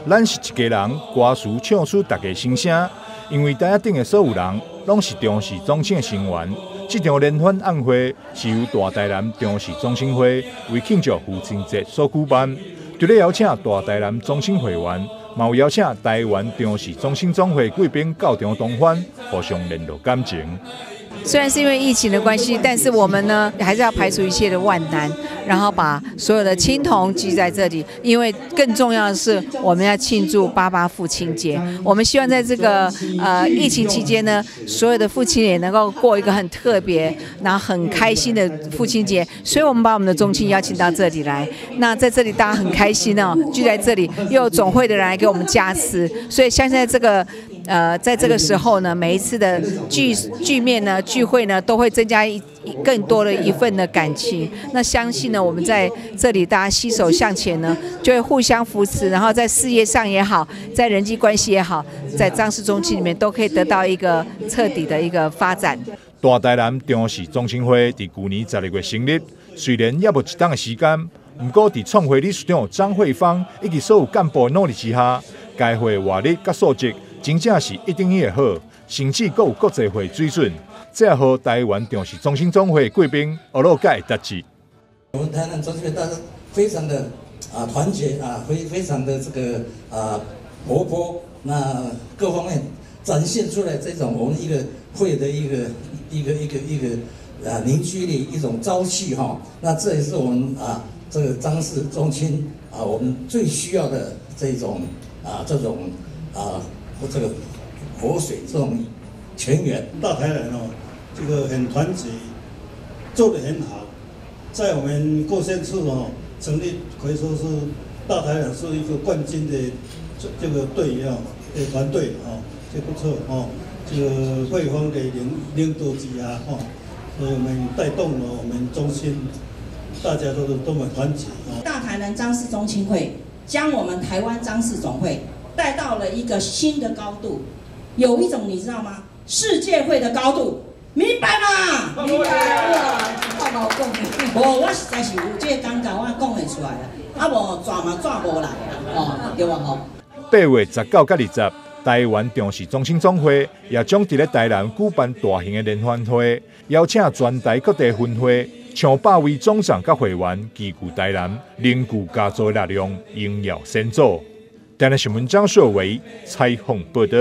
咱是一家人，歌词唱出大家心声。因为台顶的所有人拢是重视宗庆的成员。这场联欢晚会是由大台南重视中心会为庆祝父亲节所举办。除了邀请大台南中心会员，也有邀请台湾重视中心总会贵宾到场同欢，互相联络感情。虽然是因为疫情的关系，但是我们呢还是要排除一切的万难，然后把所有的亲童聚在这里。因为更重要的是，我们要庆祝88父亲节。我们希望在这个疫情期间呢，所有的父亲也能够过一个很特别、然后很开心的父亲节。所以我们把我们的宗亲邀请到这里来。那在这里大家很开心哦，聚在这里，又有总会的人来给我们加持。所以相信在这个时候呢，每一次的聚面呢、聚会呢，都会增加更多的一份的感情。那相信呢，我们在这里大家携手向前呢，就会互相扶持，然后在事业上也好，在人际关系也好，在张氏宗亲里面都可以得到一个彻底的一个发展。大台南重视中心会在去年12月成立，虽然也无一档的时间，不过在创会理事长张惠芳以及所有干部的努力之下，该会活力甲素质真正是一等一的好，甚至还有国际会水准。这和台湾重视中心总会贵宾俄罗盖特质。我们台南中心会大家非常的团结非常的这个活泼，那各方面展现出来这种我们一个会的一个凝聚力，一种朝气哈。那这也是我们这个张氏宗亲我们最需要的这种这个活水这种泉源。大台南这个很团结，做得很好。在我们各县市成立可以说是大台南是一个冠军的这个队团队这不错这个惠芳的领导之下所以我们带动了我们中心，大家都是多么团结大台南张氏宗亲会将我们台湾张氏总会带到了一个新的高度，有一种你知道吗？世界会的高度，明白吗？明白了，我冇讲，我实在是有这个感觉，我讲会出来了，无抓嘛抓无来对吧8月19到20，台湾重视中心总会也将在台南举办大型的联欢会，邀请全台各地分会上100位总长甲会员齐聚台南，凝聚家族的力量，荣耀先祖。台南新闻张硕维采访报道。